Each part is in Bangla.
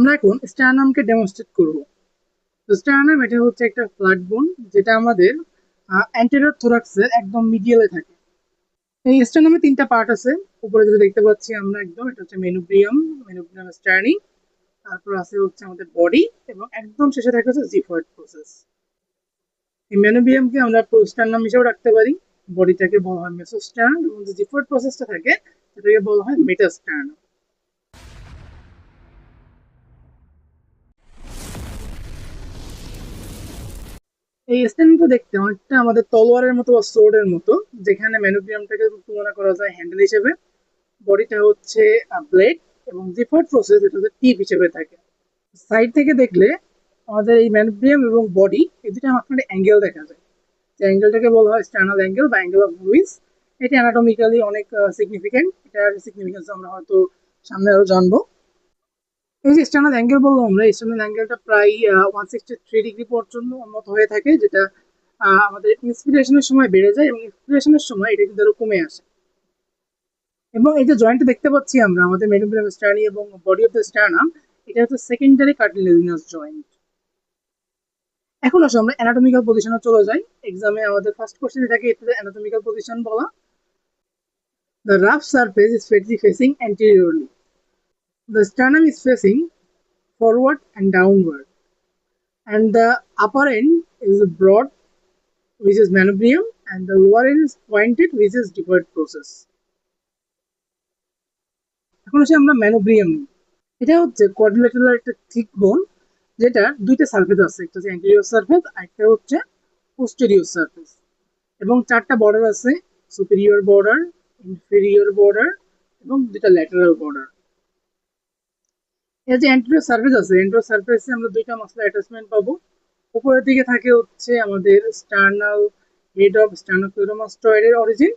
আমরা এখন স্টারনামকে ডেমনস্ট্রেট করব। তো স্টারনাম এটা হচ্ছে একটা ফ্ল্যাট বোন, যেটা আমাদের অ্যান্টেরিয়র থোরাক্সের একদম মিডিয়ালে থাকে। এই স্টারনামে তিনটা পার্ট আছে। উপরে যেটা দেখতে পাচ্ছি আমরা একদম, এটা হচ্ছে মেনুব্রিয়াম, মেনুব্রিয়াম স্টার্নি, তারপর আছে হচ্ছে আমাদের বডি, এবং একদম শেষে থাকে হচ্ছে জিফয়েড প্রসেস। এই মেনুব্রিয়ামকে আমরা প্রোস্টারনাম হিসেবে রাখতে পারি, বডিটাকে বলা হয় মেসোস্টার্ন, এবং যে জিফয়েড প্রসেসটা থাকে সেটাকে বলা হয় মেটাস্টার্ন। এই স্ট্যান্ডটা দেখতে অনেকটা আমাদের তলোয়ারের মতো বা সোর্ডের মতো, যেখানে ম্যানোগ্রামটাকে তুলনা করা যায় হ্যান্ডেল হিসেবে, বডিটা হচ্ছে ব্লেড, এবং জিফার্ড প্রসেস এটা হচ্ছে টিপ হিসেবে থাকে। সাইড থেকে দেখলে আমাদের এই ম্যানোগ্রাম এবং বডি এই দুটো মাঝখানে অ্যাঙ্গেল দেখা যায়, যে অ্যাঙ্গেলটাকে বলা হয় স্টার্নাল অ্যাঙ্গেল বা অ্যাঙ্গেল অফ লুইস। এটা অ্যানাটমিক্যালি অনেক সিগনিফিকেন্ট, এটার সিগনিফিকেন্স আমরা হয়তো সামনে আরো জানবো। এই যে এক্সটার্নাল অ্যাঙ্গেল বললাম আমরা, এক্সটার্নাল অ্যাঙ্গেলটা প্রায় 163 ডিগ্রি পর্যন্ত উন্নত হয়ে থাকে, যেটা আমাদের ইন্সপিরেশনের সময় বেড়ে যায় এবং এক্সপিরেশনের সময় এটা কিন্তু আরো কমে আসে। এবং এই যে জয়েন্টটা দেখতে পাচ্ছি আমরা আমাদের মেরুব্রেম স্টার্নি এবং বডি অফ দ্য স্টার্নাম, এটা হচ্ছে সেকেন্ডারি কার্টিলেজিনাস জয়েন্ট। এখন আসলে আমরা অ্যানাটমিক্যাল পজিশনে চলে যাই। এক্সামে আমাদের ফার্স্ট কোশ্চেনে থাকে এটা অ্যানাটমিক্যাল পজিশন বলা। The rough surface is facing anteriorly. The sternum is facing forward and downward, and the upper end is broad, which is manubrium, and the lower end is pointed, which is deferred process. এখন আসি আমরা ম্যানোব্রিয়াম। এটা হচ্ছে কোয়াড্রিলেটারাল একটা থিক বোন, যেটা দুইটা সারফেস আছে, একটা হচ্ছে অ্যান্টেরিয়র সারফেস আর একটা হচ্ছে পোস্টেরিয়র সারফেস, এবং চারটা বর্ডার আছে, সুপিরিয়র বর্ডার, ইনফেরিয়র বর্ডার, এবং দুইটা ল্যাটারাল বর্ডার। এর যে অ্যান্টেরিয়র সারফেস আছে, অ্যান্টেরিয়র সারফেসে আমরা দুইটা মাসল অ্যাটাচমেন্ট পাবো। উপরের দিকে থাকে হচ্ছে আমাদের স্টার্নাল হেড অফ স্টার্নোক্লেইডোমাস্টয়েডের অরিজিন,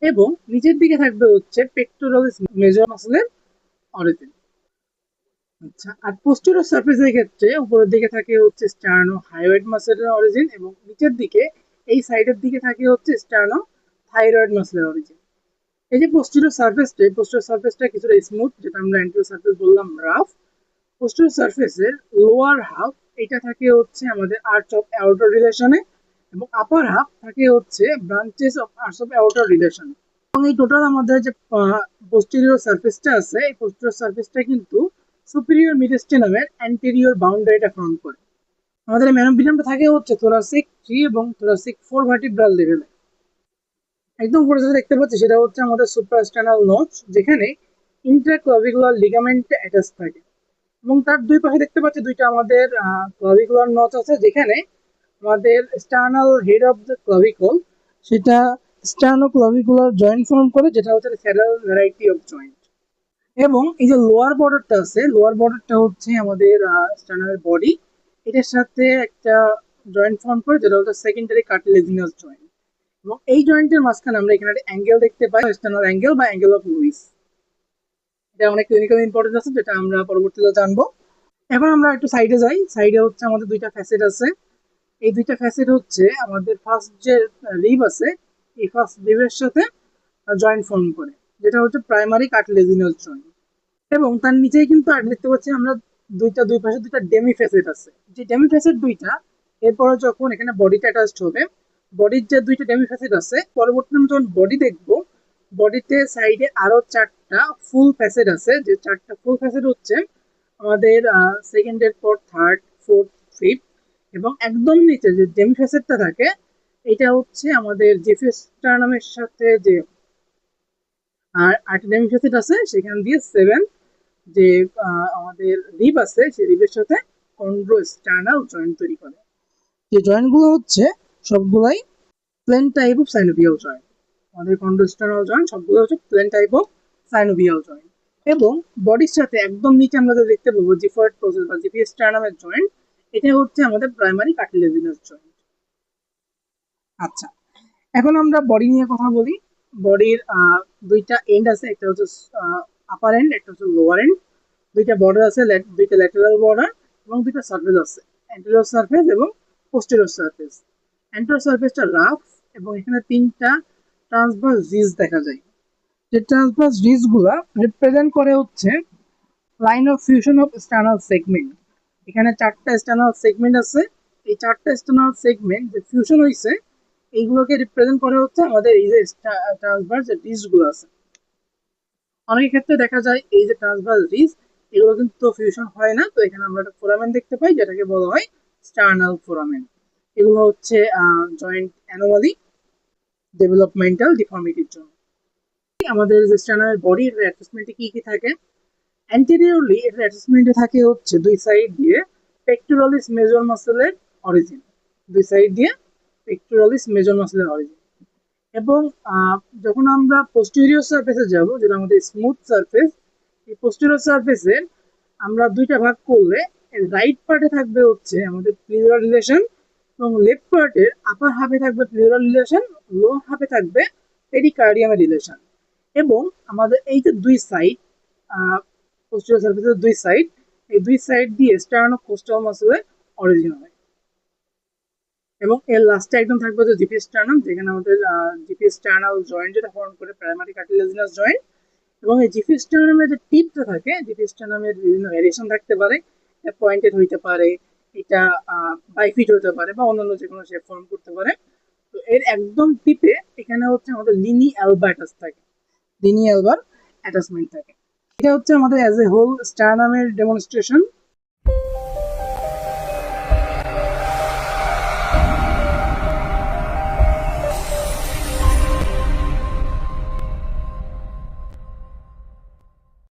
এবং নিচের দিকে থাকবে হচ্ছে পেক্টোরালিস মেজর মাসলের অরিজিন। আচ্ছা, আর পোস্টেরিয়র সারফেসের ক্ষেত্রে উপরের দিকে থাকে হচ্ছে স্টার্নো হাইওয়েড মাসলের অরিজিন, এবং নিচের দিকে এই সাইডের দিকে থাকে হচ্ছে স্টার্নো থাইরয়েড মাসলের অরিজিন। এই যে পোস্টেরিয়র সারফেসটা কিছুটা স্মুথ, যেটা আমরা অ্যান্টেরিয়র সারফেস বললাম রাফ। পোস্টেরিয়র সারফেসের লোয়ার হাফ এটা থাকে হচ্ছে আমাদের আর্চ অফ অ্যাওর্টা রিলেশনে, এবং আপার হাফ থাকে হচ্ছে branches of arch of aorta রিলেশনে। এবং এই টোটাল আমাদের যে পোস্টেরিয়র সারফেসটা আছে, এই পোস্টেরিয়র সারফেসটা কিন্তু সুপিরিয়র মিডিস্টেনামের অ্যান্টেরিয়র বাউন্ডারিটা ফর্ম করে। আমাদের এই ম্যানোপিডিয়ামটা থাকে হচ্ছে থোরাসিক 3 এবং থোরাসিক 4 ভার্টিব্রাল লেভেলে। একদম উপরে যেটা দেখতে পাচ্ছি সেটা হচ্ছে আমাদের সুপ্রাস্টার্নাল নোচ, যেখানে ইন্ট্রাক্লাভিকুলার লিগামেন্ট অ্যাটাচ থাকে, এবং তার দুই পাশে দেখতে পাচ্ছি দুইটা আমাদের ক্লাভিকুলার নচ আছে, যেখানে আমাদের sternal head of the clavicle সেটা স্টার্নো ক্লাভিকুলার জয়েন্ট ফর্ম করে, যেটা হচ্ছে ফেডারাল ভ্যারাইটি অফ জয়েন্ট। এবং এই যে লোয়ার বর্ডারটা আছে, লোয়ার বর্ডারটা হচ্ছে আমাদের স্টার্নাল বডি, এটার সাথে একটা জয়েন্ট ফর্ম করে, যেটা হচ্ছে সেকেন্ডারি কার্টিলেজিনাস জয়েন্ট। এবং এই জয়েন্টের মাঝখানে আমরা এখানে একটা অ্যাঙ্গেল দেখতে পাই, স্টার্নাল অ্যাঙ্গেল বা অ্যাঙ্গেল অফ লুইস। এটা অনেক ক্লিনিক্যাল ইম্পর্টেন্স আছে, যেটা আমরা পরবর্তীতে জানবো। এখন আমরা একটু সাইডে যাই। সাইডে হচ্ছে আমাদের দুইটা ফ্যাসেট আছে। এই দুইটা ফ্যাসেট হচ্ছে আমাদের ফার্স্ট যে রিব আছে, এই ফার্স্ট রিবের সাথে জয়েন্ট ফর্ম করে, যেটা হচ্ছে প্রাইমারি কার্টিলেজিনাস জয়েন্ট। এবং তার নিচেই কিন্তু আর দেখতে পাচ্ছি আমরা দুই পাশে দুইটা ডেমি ফ্যাসেট আছে। যে ডেমি ফ্যাসেট দুইটা, এরপরে যখন এখানে বডিটা অ্যাটাচড হবে, বডির যে দুইটা ডেমি ফ্যাসেট আছে, পরবর্তীতে আমরা যখন বডি দেখবো, বডিতে সাইডে আরো চারটা ফুল ফ্যাসেট আছে, যে চারটা ফুল ফ্যাসেট হচ্ছে আমাদের সেকেন্ডের পর থার্ড, ফোর্থ, ফিফথ, এবং একদম নিচে যে ডেমি ফ্যাসেটটা থাকে, এটা হচ্ছে আমাদের জেফিস্টার্নামের সাথে যে আর আরেকটা ডেমি ফ্যাসেট আছে, সেখান দিয়ে সেভেন যে আমাদের রিব আছে, সেই রিবের সাথে কন্ড্রোস্টার্নাল জয়েন্ট তৈরি করে। যে জয়েন্টগুলো হচ্ছে সবগুলাই plane type of synovial joint. আমাদের কন্ড্রোস্টার্নাল জয়েন্ট সবগুলো হচ্ছে plane type of synovial joint. এবং বডির সাথে একদম নিচে আমরা দেখতে পাবো জিফয়েড প্রসেস বা জিফিস্টার্নামের জয়েন্ট, এটা হচ্ছে আমাদের প্রাইমারি কার্টিলেজিনাস জয়েন্ট। আচ্ছা, এখন আমরা বডি নিয়ে কথা বলি। বডির দুইটা এন্ড আছে, একটা হচ্ছে আপার এন্ড, একটা হচ্ছে লোয়ার এন্ড। দুইটা বর্ডার আছে, দুইটা ল্যাটারাল বর্ডার, এবং দুইটা সারফেস আছে, অ্যান্টেরিয়র সারফেস এবং পোস্টেরিয়র সারফেস। অ্যান্টেরিয়র সারফেসটা রাফ, এবং এখানে তিনটা ট্রান্সভার্স রিজ দেখা যায়। যে ট্রান্সভার্স রিজ গুলা রিপ্রেজেন্ট করে হচ্ছে line of fusion of sternal segment, এখানে 4টা স্টার্নাল সেগমেন্ট আছে। এই 4টা স্টার্নাল সেগমেন্ট যে ফিউশন হয়েছে এইগুলোকে রিপ্রেজেন্ট করে হচ্ছে আমাদের এই যে ট্রান্সভার্স যে ডিস্কগুলো আছে। অনেক ক্ষেত্রে দেখা যায় এই যে ট্রান্সভার্স ডিস্ক এগুলো কিন্তু ফিউশন হয় না, তো এখানে আমরা একটা ফোরামেন দেখতে পাই যেটাকে বলা হয় স্টার্নাল ফোরামেন। এগুলো হচ্ছে জয়েন্ট অ্যানোমালি, ডেভেলপমেন্টাল ডিফর্মিটির জন্য। আমাদের যে স্টার্নাল বডির অ্যাটাচমেন্টে কি কি থাকে, অ্যান্টেরিয়রলি এর অ্যাটাচমেন্টে থাকে হচ্ছে দুই সাইড দিয়ে পেক্টোরালিস মেজর মাসেলের অরিজিন, দুই সাইড দিয়ে পেক্টোরালিস মেজর মাসেলের অরিজিন। এবং যখন আমরা পোস্টেরিয়র সারফেসে যাব, যেটা আমাদের স্মুথ সারফেস, এই পোস্টেরিয়র সারফেসে আমরা দুইটা ভাগ করলে রাইট পার্টে থাকবে হচ্ছে আমাদের প্লিউরাল রিলেশন এবং লেফট পার্টের আপার হাফে থাকবে প্লিউরাল রিলেশন, লোয়ার হাফে থাকবে পেরিকার্ডিয়ামের রিলেশন। এবং আমাদের এই যে দুই সাইড, পোস্টেরিয়র সারফেসের দুই সাইড, এই দুই সাইড দিয়ে স্টার্নোকোস্টাল মাসেলের অরিজিন হয়। এবং এর লাস্টে একদম থাকবে যে জিপি স্টার্নাম, যেখানে আমাদের জিপি স্টার্নাল জয়েন্ট যেটা ফর্ম করে প্রাইমারি কার্টিলেজিনাস জয়েন্ট। এবং এই জিপি স্টার্নামের যে টিপটা থাকে, জিপি স্টার্নামের বিভিন্ন ভ্যারিয়েশন থাকতে পারে, পয়েন্টেড হইতে পারে, এটা বাইফিট হতে পারে বা অন্যান্য যে কোনো শেপ ফর্ম করতে পারে। তো এর একদম টিপে এখানে হচ্ছে আমাদের লিনি অ্যালবা অ্যাটাচ থাকে, লিনি অ্যালবার অ্যাটাচমেন্ট থাকে। এটা হচ্ছে আমাদের অ্যাজ এ হোল স্টার্নামের ডেমনস্ট্রেশন।